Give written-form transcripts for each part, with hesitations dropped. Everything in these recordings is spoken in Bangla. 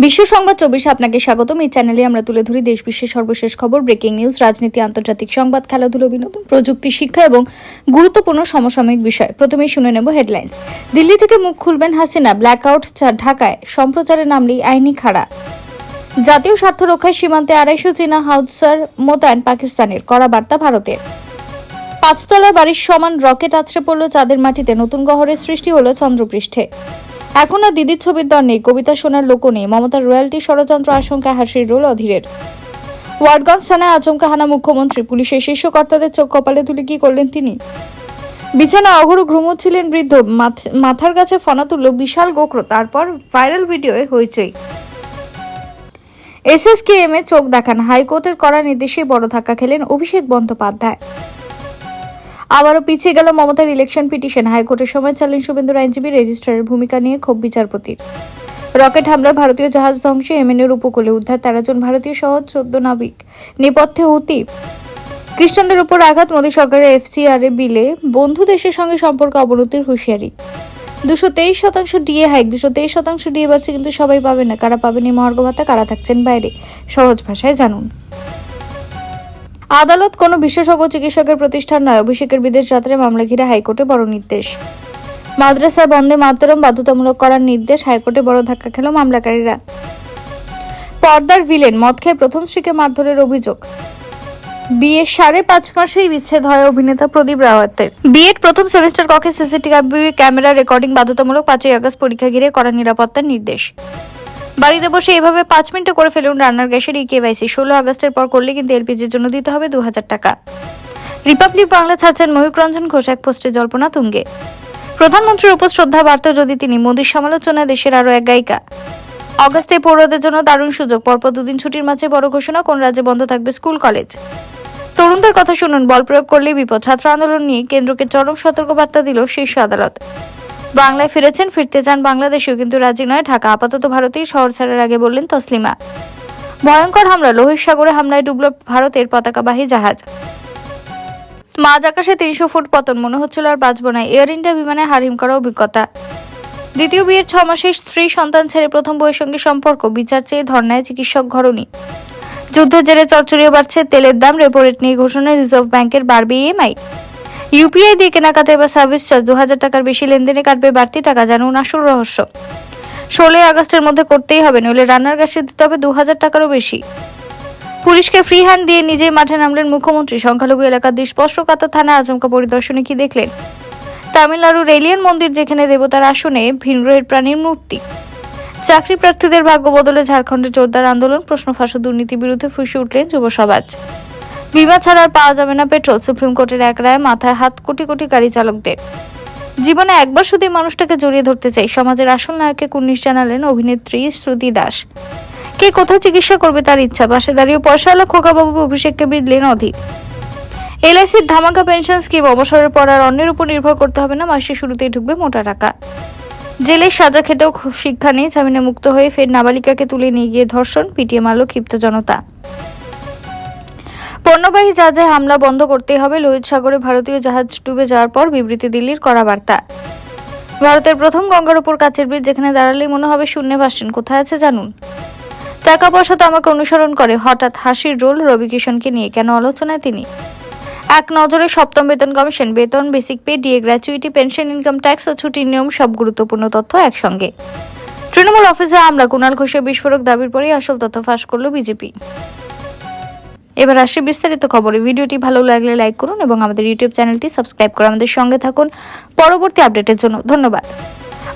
বিশ্ব সংবাদ 24 আপনাকে স্বাগতম। এই চ্যানেলে আমরা তুলে ধরি দেশ বিশ্বের সর্বশেষ খবর, ব্রেকিং নিউজ, রাজনীতি, আন্তর্জাতিক সংবাদ, খেলাধুলা, বিনোদন, প্রযুক্তি, শিক্ষা এবং গুরুত্বপূর্ণ সমসাময়িক বিষয়। প্রথমেই শুনে নেব হেডলাইন্স। দিল্লি থেকে মুখ খুলবেন হাসিনা, ব্ল্যাকআউট ঢাকায় সম্প্রচারে নামলেই আইনি খাড়া। জাতীয় স্বার্থ রক্ষায় সীমান্তে 250 চীনা হাউটসার মোতায়েন পাকিস্তানের, কড়া বার্তা ভারতের। 5 তলার বাড়ির সমান রকেট আছড়ে পড়ল চাঁদের মাটিতে, নতুন গহরের সৃষ্টি হলো চন্দ্রপৃষ্ঠে। এখন আর দিদির ছবির দর নেই, কবিতা শোনার লোকও নেই, মমতার রয়্যালটি ষড়যন্ত্র আশঙ্কায় হাসির রোল অধীরের। ওয়ার্ডগঞ্জ থানায় আচমকা হানা মুখ্যমন্ত্রী, পুলিশের শীর্ষ কর্তাদের চোখ কপালে তুলে কি করলেন তিনি? বিছানায় অঘোর ঘুমোচ্ছিলেন বৃদ্ধ, মাথার কাছে ফনা তুলল বিশাল গোখরো, তারপর ভাইরাল ভিডিওয়ে হইচই। এসএসকেএম এ চোখ দেখান, হাইকোর্টের কড়া নির্দেশে বড় ধাক্কা খেলেন অভিষেক বন্দ্যোপাধ্যায়। আবারও পিছিয়ে গেল মমতার ইলেকশন পিটিশন, হাইকোর্টের সময় চাইলেন শুভেন্দুর আইনজীবী, রেজিস্ট্রারের ভূমিকা নিয়ে ক্ষোভ বিচারপতির। রকেট হামলার ভারতীয় জাহাজ ধ্বংসে ইয়েমেনের উপকূলে উদ্ধার 13 জন ভারতীয় সহ 14 নাবিক, নেপথ্যে হুতি। খ্রিস্টানদের উপর আঘাত, মোদী সরকারের এফসিআরএ বিলে বন্ধু দেশের সঙ্গে সম্পর্ক অবনতির হুঁশিয়ারি। 223% ডিএ হাইক, 223% ডিএ বাড়ছে, কিন্তু সবাই পাবে না। কারা পাবেন এই মহার্ঘ ভাতা, কারা থাকছেন বাইরে, সহজ ভাষায় জানুন। আদালত কোনো বিশেষজ্ঞ চিকিৎসকের প্রতিষ্ঠান নয়, অভিষেকের বিদেশ যাত্রায় মামলা ঘিরে হাইকোর্টে বড় নির্দেশ। মাদ্রাসায় বন্দে মাতরম বাধ্যতামূলক করার নির্দেশ, হাইকোর্টে বড় ধাক্কা খেল মামলাকারীরা। পর্দার ভিলেন, মদ খেয়ে প্রথম স্ত্রীকে মারধরের অভিযোগ। বিয়ের 5.5 মাসেই বিচ্ছেদ হয় অভিনেতা প্রদীপ রাওয়াতের। বিএড প্রথম সেমিস্টার কক্ষে সিসিটিভি ক্যামেরা রেকর্ডিং বাধ্যতামূলক, 5ই আগস্ট পরীক্ষা ঘিরে কড়া নিরাপত্তার নির্দেশ। বাড়িতে বসে এভাবে 5 মিনিটে করে ফেলুন রান্নার গ্যাসের ইকেওয়াইসি, 16 আগস্টের পর করলে কিন্তু এলপিজির জন্য দিতে হবে 2000 টাকা। রিপাবলিক বাংলা ছাড়ছেন ময়ূক রঞ্জন ঘোষ, এক পোস্টে জল্পনা তুঙ্গে। প্রধানমন্ত্রীর উপর শ্রদ্ধা বার্তা যদি তিনি, মোদীর সমালোচনায় দেশের আরো এক গায়িকা। অগস্টে পৌরদের জন্য দারুণ সুযোগ, পরপর 2 দিন ছুটির মাঝে বড় ঘোষণা, কোন রাজ্যে বন্ধ থাকবে স্কুল কলেজ। তরুণদের কথা শুনুন, বল প্রয়োগ করলেই বিপদ, ছাত্র আন্দোলন নিয়ে কেন্দ্রকে চরম সতর্কবার্তা দিল শীর্ষ আদালত। বাংলায় ফিরতে চান বাংলাদেশেও, কিন্তু রাজি নয় ঢাকা, আপাতত ভারতেই শহর ছাড়ার আগে বললেন তসলিমা। ভয়ঙ্কর হামলা, লোহিত সাগরে হামলায় ডুবল ভারতের পতাকাবাহী জাহাজ। মাঝ আকাশে 300 ফুট পতন, মনে হচ্ছিল আর বাঁচব না, এয়ার ইন্ডিয়া বিমানে হারহিম করা অভিজ্ঞতা। দ্বিতীয় বিয়ের 6 মাসে স্ত্রী সন্তান ছেড়ে প্রথম বউয়ের সঙ্গে সম্পর্ক, বিচার চেয়ে ধর্নায় চিকিৎসক ঘরণী। যুদ্ধের জেরে চড়চড়িয়ে বাড়ছে তেলের দাম, রেপো রেট নিয়ে ঘোষণা, রিজার্ভ ব্যাংকের বাড়বে ইএমআই। ইউপিআই দিয়ে কেনাকাটা বা সার্ভিস চার্জ 2000 টাকার বেশি লেনদেনে কাটবে বাড়তি টাকা, জানুন আসল রহস্য। 16 আগস্টের মধ্যে করতেই হবে, নইলে রান্নার গ্যাসে দিতে হবে 2000 টাকারও বেশি। পুলিশকে ফ্রি হ্যান্ড দিয়ে নিজেই মাঠে নামলেন মুখ্যমন্ত্রী, সংখ্যালঘু এলাকার স্পর্শকাতর থানায় আচমকা পরিদর্শনে কি দেখলেন? তামিলনাড়ুর এলিয়েন মন্দির, যেখানে দেবতার আসনে ভিনগ্রহের প্রাণীর মূর্তি। চাকরি প্রার্থীদের ভাগ্য বদলে ঝাড়খণ্ডে জোরদার আন্দোলন, প্রশ্ন ফাঁস, দুর্নীতি বিরুদ্ধে ফুঁসে উঠলেন যুব সমাজ। বিমা ছাড়া আর পাওয়া যাবে না পেট্রোল, সুপ্রিম কোর্টের এক রায় মাথায় হাত কোটি কোটি গাড়ি চালকদের। জীবনে একবার শুধু মানুষটাকে জড়িয়ে ধরতে চাই, সমাজের আসল নায়ককে কুর্নিশ জানালেন অভিনেত্রী শ্রুতি দাস। কে কোথায় চিকিৎসা করবে তার ইচ্ছা, পাশে দাঁড়িয়ে পয়সাওয়ালা খোকাবাবু অভিষেককে বিঁধলেন অধীর। এলআইসির ধামাকা পেনশন স্কিম, অবসরের পর আর অন্যের উপর নির্ভর করতে হবে না, মাসের শুরুতেই ঢুকবে মোটা টাকা। জেলের সাজা খেটেও শিক্ষা নেই, জামিনে মুক্ত হয়ে ফের নাবালিকাকে তুলে নিয়ে গিয়ে ধর্ষণ, পিটিয়ে মারল ক্ষিপ্ত জনতা। পণ্যবাহী জাহাজে হামলা বন্ধ করতেই হবে, লোহিত সাগরে ভারতীয় জাহাজ ডুবে যাওয়ার পর বিবৃতি দিল্লির, কড়া বার্তা। ভারতের প্রথম গঙ্গার উপর কাচের ব্রিজ, যেখানে দাঁড়ালেই মনে হবে শূন্যে ভাসছেন, কোথায় আছে জানুন। টাকা পয়সা তো আমাকে অনুসরণ করে, হঠাৎ হাসির রোল রবি কিষণকে নিয়ে, কেন আলোচনায় তিনি? এক নজরে সপ্তম বেতন কমিশন, বেতন, basic pay, DA, gratuity, pension, income tax ও ছুটির নিয়ম, সব গুরুত্বপূর্ণ তথ্য একসঙ্গে। তৃণমূল অফিসে হামলা, কুণাল ঘোষের বিস্ফোরক দাবির পরেই আসল তথ্য ফাঁস করল বিজেপি। এবার আসছে বিস্তারিত খবরে। ভিডিওটি ভালো লাগলে লাইক করুন এবং আমাদের ইউটিউব চ্যানেলটি সাবস্ক্রাইব করে আমাদের সঙ্গে থাকুন পরবর্তী আপডেটের জন্য। ধন্যবাদ।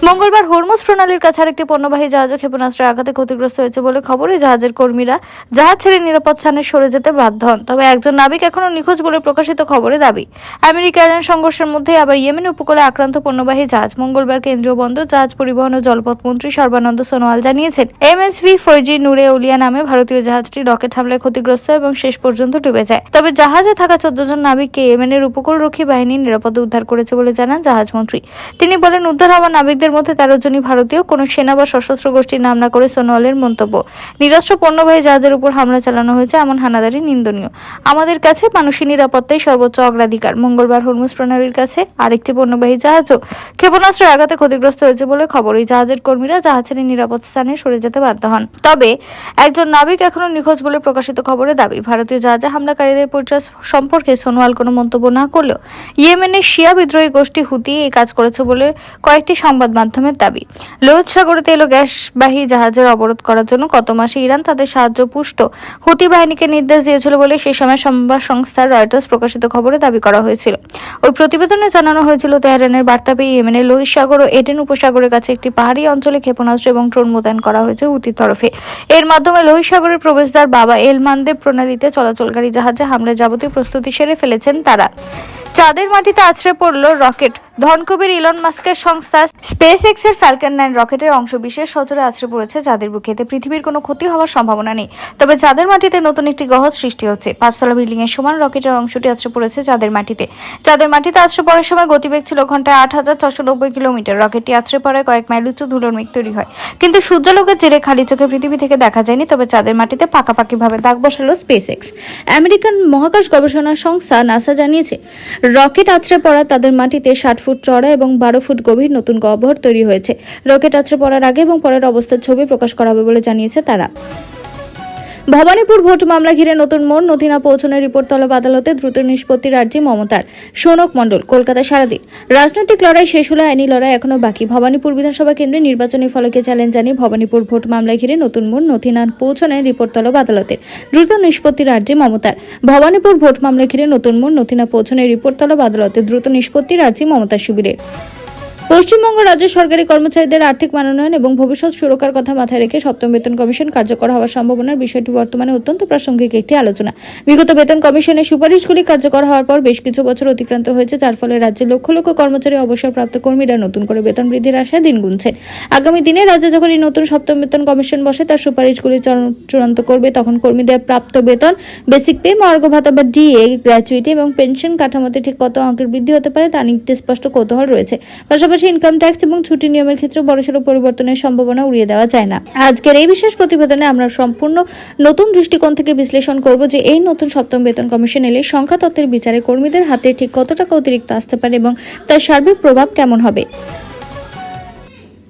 মঙ্গলবার হরমুজ প্রণালীর কাছে আরেকটি পণ্যবাহী জাহাজে ক্ষেপণাস্ত্রের আঘাতে ক্ষতিগ্রস্ত হয়েছে বলে খবর। এই জাহাজের কর্মীরা জাহাজ ছেড়ে নিরাপদ স্থানে সরে যেতে বাধ্য হন, তবে একজন নাবিক এখনো নিখোঁজ বলে প্রকাশিত খবরে দাবি। আমেরিকা ইরান সংঘর্ষের মধ্যে আবার ইয়েমেন উপকূলে আক্রান্ত পণ্যবাহী জাহাজ। মঙ্গলবার কেন্দ্রীয় বন্দর, জাহাজ পরিবহন ও জলপথ মন্ত্রী সর্বানন্দ সোনোয়াল জানিয়েছেন, এমএসভি ফৈজি নুরে উলিয়া নামে ভারতীয় জাহাজটি রকেট হামলায় ক্ষতিগ্রস্ত এবং শেষ পর্যন্ত ডুবে যায়। তবে জাহাজে থাকা 14 জন নাবিককে ইয়েমেনের উপকূলরক্ষী বাহিনী নিরাপদে উদ্ধার করেছে বলে জানান জাহাজ মন্ত্রী। তিনি বলেন, উদ্ধার হওয়া নাবিকদের এদের মধ্যে 13 জনই ভারতীয়। কোনো সেনা বা সশস্ত্র গোষ্ঠীর নাম না করে সোনোয়ালের মন্তব্য, নিরস্ত্র পণ্যবাহী জাহাজের উপর হামলা চালানো হয়েছে, এমন হানাদারি নিন্দনীয়। আমাদের কাছে মানুষের নিরাপত্তাই সর্বোচ্চ অগ্রাধিকার। মঙ্গলবার হরমুজ প্রণালীর কাছে আরেকটি পণ্যবাহী জাহাজও ক্ষেপণাস্ত্রের আঘাতে ক্ষতিগ্রস্ত হয়েছে বলে খবর। এই জাহাজের কর্মীরা জাহাজ ছেড়ে নিরাপদ স্থানে সরে যেতে বাধ্য হন। তবে একজন নাবিক এখনো নিখোঁজ বলে প্রকাশিত খবরে দাবি। ভারতীয় জাহাজে হামলাকারীদের পরিচয় সম্পর্কে সোনোয়াল কোনো মন্তব্য না করলেও ইয়েমেনের শিয়া বিদ্রোহী গোষ্ঠী হুতি এই কাজ করেছে বলে কয়েকটি সংবাদ মাধ্যমের দাবি। লোহিত সাগরে তেল ও গ্যাসবাহী জাহাজের অবরোধ করার জন্য গত মাসে ইরান তাদের সাহায্য পুষ্ট হুতি বাহিনীকে নির্দেশ দিয়েছিল বলে সেই সময় সংবাদ সংস্থা রয়টার্স প্রকাশিত খবরে দাবি করা হয়েছিল। ওই প্রতিবেদনে জানানো হয়েছিল, তেহরানের বার্তা পেয়ে ইয়েমেনের লোহিত সাগর ও এডেন উপসাগরের কাছে একটি পাহাড়ি অঞ্চলে ক্ষেপণাস্ত্র এবং ড্রোন মোতায়েন করা হয়েছে হুতির তরফে। এর মাধ্যমে লোহিত সাগরের প্রবেশদ্বার বাবা এল মানদেব প্রণালীতে চলাচলকারী জাহাজে হামলার যাবতীয় প্রস্তুতি সেরে ফেলেছেন তারা। চাঁদের মাটিতে আছড়ে পড়ল রকেট। ধনকুবের ইলন মাস্কের সংস্থা স্পেস এক্স এর ফ্যালকন 9 রকেটের অংশ বিশেষ সজোরে আছড়ে পড়েছে চাঁদের বুকে। এতে পৃথিবীর কোনো ক্ষতি হওয়ার সম্ভাবনা নেই, তবে চাঁদের মাটিতে নতুন একটি গ্রহ সৃষ্টি হচ্ছে। 5তলা বিল্ডিং এর সমান রকেটের অংশটি আছড়ে পড়েছে চাঁদের মাটিতে। চাঁদের মাটিতে আছড়ে পড়ার সময় গতিবেগ ছিল ঘন্টায় 8690 কিলোমিটার। রকেটটি আছড়ে পড়ায় কয়েক মাইল উঁচু ধুলোর মেঘ তৈরি হয়, কিন্তু সূর্যালোকের জেরে খালি চোখে পৃথিবী থেকে দেখা যায়নি। তবে চাঁদের মাটিতে পাকাপাকিভাবে দাগ বসালো স্পেস এক্স। আমেরিকান মহাকাশ গবেষণা সংস্থা নাসা জানিয়েছে, রকেট আছড়ে পড়া তাদের মাটিতে 60 ফুট চড়া এবং 12 ফুট গভীর নতুন গহ্বর তৈরি হয়েছে। রকেট আছড়ে পড়ার আগে এবং পরের অবস্থার ছবি প্রকাশ করা হবে বলে জানিয়েছে তারা। ভবানীপুর ভোট মামলা ঘিরে নতুন মোড়, নথি না পৌঁছানোর রিপোর্ট তলব আদালতে, দ্রুত নিষ্পত্তির আর্জি মমতার। সৌনক মণ্ডল, কলকাতা। সারাদিন রাজনৈতিক লড়াই শেষ হলে আইনি লড়াই এখনো বাকি। ভবানীপুর বিধানসভা কেন্দ্রে নির্বাচনী ফলকে চ্যালেঞ্জ জানিয়ে ভবানীপুর ভোট মামলা ঘিরে নতুন মোড়, নথি না পৌঁছানোর রিপোর্ট তলব আদালতের, দ্রুত নিষ্পত্তির আর্জি মমতার। ভবানীপুর ভোট মামলা ঘিরে নতুন মোড়, নথি না পৌঁছানোর রিপোর্ট তলব আদালতে, দ্রুত নিষ্পত্তির আর্জি মমতার শিবিরের। পশ্চিমবঙ্গ রাজ্য সরকারি কর্মচারীদের আর্থিক মানোন্নয়ন এবং ভবিষ্যৎ সুরক্ষার কথা মাথায় রেখে সপ্তম বেতন কমিশন কার্যকর হওয়ার সম্ভাবনার বিষয়টি বর্তমানে অত্যন্ত প্রাসঙ্গিক একটি আলোচনা। বিগত বেতন কমিশনের সুপারিশগুলি কার্যকর হওয়ার পর বেশ কিছু বছর অতিক্রান্ত হয়েছে, যার ফলে রাজ্যের লক্ষ লক্ষ কর্মচারী অবসরপ্রাপ্ত কর্মীরা নতুন করে বেতন বৃদ্ধির আশায় দিন গুনছেন। আগামী দিনে রাজ্যে যখন এই নতুন সপ্তম বেতন কমিশন বসে তার সুপারিশগুলি চূড়ান্ত করবে, তখন কর্মীদের প্রাপ্ত বেতন, বেসিক পে, মর্গ ভাতা বা ডিএ, গ্র্যাচুইটি এবং পেনশন কাঠামোতে ঠিক কত অঙ্কের বৃদ্ধি হতে পারে তা নিয়ে স্পষ্ট কৌতূহল রয়েছে। পাশাপাশি ইনকাম ট্যাক্স এবং ছুটি নিয়মের ক্ষেত্রে বড়সড় পরিবর্তনের সম্ভাবনা উড়িয়ে দেওয়া যায় না। আজকের এই বিশেষ প্রতিবেদনে আমরা সম্পূর্ণ নতুন দৃষ্টিকোণ থেকে বিশ্লেষণ করব যে এই নতুন সপ্তম বেতন কমিশন এলে সংখ্যা তত্ত্বের বিচারে কর্মীদের হাতে ঠিক কত টাকা অতিরিক্ত আসতে পারে এবং তার সার্বিক প্রভাব কেমন হবে।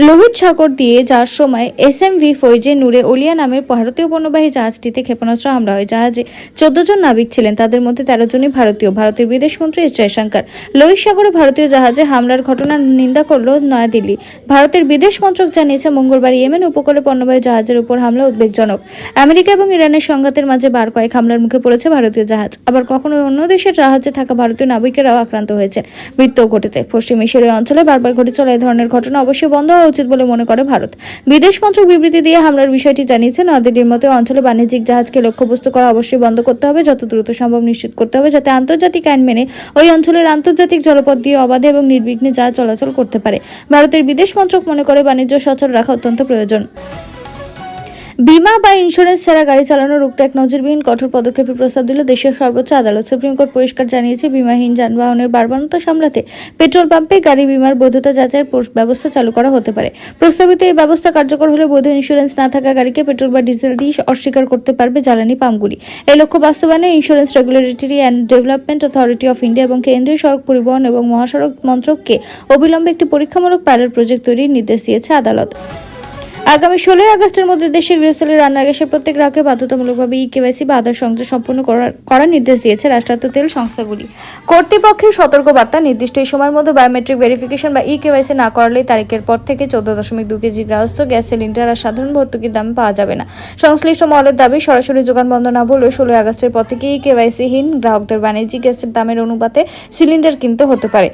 লোহিত সাগর দিয়ে যাওয়ার সময় এসএমভি ফৈজে নূরে ওলিয়া নামের ভারতীয় পণ্যবাহী জাহাজটিতে ক্ষেপণাস্ত্র হামলা হয়। জাহাজে 14 জন নাবিক ছিলেন, তাদের মধ্যে 13 জনই ভারতীয়। ভারতের বিদেশমন্ত্রী এস জয়শঙ্কর লোহিত সাগরে ভারতীয় জাহাজে হামলার ঘটনার নিন্দা করল নয়াদিল্লি। ভারতের বিদেশ মন্ত্রক জানিয়েছে, মঙ্গলবার ইয়েমেন উপকূলে পণ্যবাহী জাহাজের উপর হামলা উদ্বেগজনক। আমেরিকা এবং ইরানের সংঘাতের মাঝে বার কয়েক হামলার মুখে পড়েছে ভারতীয় জাহাজ, আবার কখনো অন্য দেশের জাহাজে থাকা ভারতীয় নাবিকেরাও আক্রান্ত হয়েছেন, মৃত্যুও ঘটেছে। পশ্চিম এশিয়ার অঞ্চলে বারবার ঘটে চলা এই ধরনের ঘটনা অবশ্যই বন্ধ হওয়া উচিত বলে মনে করে ভারত। বিদেশ মন্ত্রক বিবৃতি দিয়ে হামলার বিষয়টি জানিয়েছে। নয়াদিল্লির মতো অঞ্চলে বাণিজ্যিক জাহাজকে লক্ষ্যবস্তু করা অবশ্যই বন্ধ করতে হবে, যত দ্রুত সম্ভব নিশ্চিত করতে হবে যাতে আন্তর্জাতিক আইন মেনে ওই অঞ্চলের আন্তর্জাতিক জলপথ দিয়ে অবাধে এবং নির্বিঘ্নে জাহাজ চলাচল করতে পারে। ভারতের বিদেশ মন্ত্রক মনে করে বাণিজ্য সচল রাখা অত্যন্ত প্রয়োজন। বিমা বা ইন্স্যুরেন্স ছাড়া গাড়ি চালানো রুখতে এক নজিরবিহীন কঠোর পদক্ষেপের প্রস্তাব দিল দেশের সর্বোচ্চ আদালত। সুপ্রিম কোর্ট পরিষ্কার জানিয়েছে, বিমাহীন যানবাহনের বাড়বাড়ন্ত সামলাতে পেট্রোল পাম্পে গাড়ি বিমার বৈধতা যাচাইয়ের ব্যবস্থা চালু করা হতে পারে। প্রস্তাবিত এই ব্যবস্থা কার্যকর হলে বৈধ ইন্স্যুরেন্স না থাকা গাড়িকে পেট্রোল বা ডিজেল দিয়ে অস্বীকার করতে পারবে জ্বালানি পাম্পগুলি। এই লক্ষ্য বাস্তবায়নে insurance regulatory and development authority of India এবং কেন্দ্রীয় সড়ক পরিবহন এবং মহাসড়ক মন্ত্রককে অবিলম্বে একটি পরীক্ষামূলক পাইলট প্রজেক্ট তৈরির নির্দেশ দিয়েছে আদালত। আগামী 16 আগস্টের মধ্যে দেশের গৃহস্থলী রান্নার গ্যাসের প্রত্যেক গ্রাহককে বাধ্যতামূলকভাবে ইকেওয়াইসি বা আধার সংযোগ সম্পূর্ণ করার নির্দেশ দিয়েছে রাষ্ট্রায়ত্ত তেল সংস্থাগুলি। কর্তৃপক্ষের সতর্কবার্তা, নির্দিষ্ট এই সময়ের মধ্যে বায়োমেট্রিক ভেরিফিকেশন বা ইকেওয়াইসি না করালে তারিখের পর থেকে 14.2 কেজি গৃহস্থ গ্যাস সিলিন্ডার আর সাধারণ ভর্তুকির দামে পাওয়া যাবে না। সংশ্লিষ্ট মহলের দাবি, সরাসরি যোগান বন্ধ না হলেও 16 আগস্টের পর থেকে ইকেওয়াইসিহীন গ্রাহকদের বাণিজ্যিক গ্যাসের দামের অনুপাতে সিলিন্ডার কিনতে হতে পারে।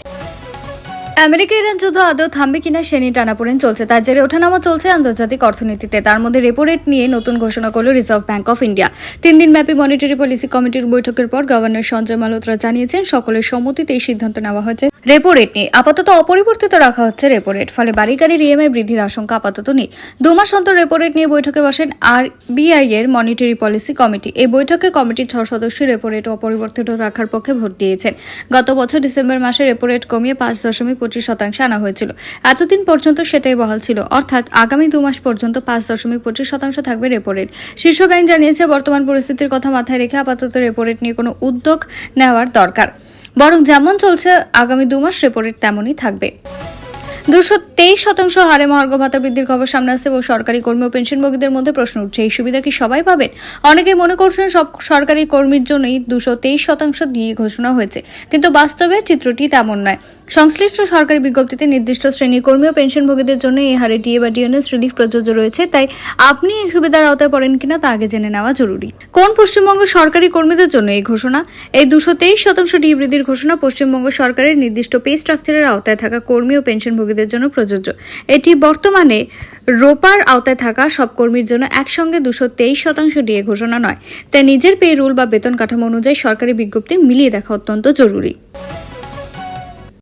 আমেরিকা ইরান যুদ্ধ আদৌ থামবে কিনা সে নিয়ে টানাপোড়েন চলছে, তার জেরে ওঠানামা চলছে আন্তর্জাতিক অর্থনীতিতে। তার মধ্যে রেপো রেট নিয়ে নতুন ঘোষণা করল রিজার্ভ ব্যাংক অফ ইন্ডিয়া। 3 দিনব্যাপী মনিটারি পলিসি কমিটির বৈঠকের পর গভর্নর সঞ্জয় মালহোত্রা জানিয়েছেন, সকলের সম্মতিতে এই সিদ্ধান্ত নেওয়া হয়েছে। রেপো রেট নিয়ে আপাতত অপরিবর্তিত রাখা হচ্ছে রেপো রেট, ফলে বাড়ি গাড়ির ইএমআই বৃদ্ধির আশঙ্কা আপাতত নেই। 2 মাস অন্তর রেপো রেট নিয়ে বৈঠকে বসেন আরবিআই এর মনিটারি পলিসি কমিটি। এই বৈঠকে কমিটির 6 সদস্য রেপো রেট অপরিবর্তিত রাখার পক্ষে ভোট দিয়েছেন। গত বছর ডিসেম্বর মাসে রেপো রেট কমিয়ে 5.25 25% আনা হয়েছিল। এতদিন পর্যন্ত সেটাই বহাল ছিল, অর্থাৎ আগামী 2 মাস পর্যন্ত 5.25% থাকবে রেপো রেট। শীর্ষক আইন জানিয়েছে, বর্তমান পরিস্থিতির কথা মাথায় রেখে আপাতত রেপো রেট নিয়ে কোনো উদ্যোগ নেওয়ার দরকার, বরং যেমন চলছে আগামী 2 মাস রেপো রেট তেমনই থাকবে। 223% হারে মহার্ঘ ভাতা বৃদ্ধির খবর সামনে আসছে এবং সরকারি কর্মী ও পেনশনভোগীদের মধ্যে প্রশ্ন উঠছে, এই সুবিধা কি সবাই পাবেন? অনেকেই মনে করছেন সব সরকারি কর্মীর জন্যই 223% দিয়ে ঘোষণা হয়েছে, কিন্তু বাস্তবে চিত্রটি তেমন নয়। সংশ্লিষ্ট সরকারি বিজ্ঞপ্তিতে নির্দিষ্ট শ্রেণীর কর্মী ও পেনশনভোগীদের জন্য এই হারে ডিএ বা ডিএনএস রিলিফ প্রযোজ্য রয়েছে, তাই আপনি এই সুবিধার আওতায় পড়েন কিনা তা আগে জেনে নেওয়া জরুরি। কোন পশ্চিমবঙ্গ সরকারি কর্মীদের জন্য এই ঘোষণা? এই 223% ডিএ বৃদ্ধির ঘোষণা পশ্চিমবঙ্গ সরকারের নির্দিষ্ট পে স্ট্রাকচারের আওতায় থাকা কর্মী ও পেনশনভোগীদের জন্য প্রযোজ্য। এটি বর্তমানে রোপার আওতায় থাকা সব কর্মীর জন্য একসঙ্গে 223% ডিএ ঘোষণা নয়, তাই নিজের পে রুল বা বেতন কাঠামো অনুযায়ী সরকারি বিজ্ঞপ্তি মিলিয়ে দেখা অত্যন্ত জরুরি।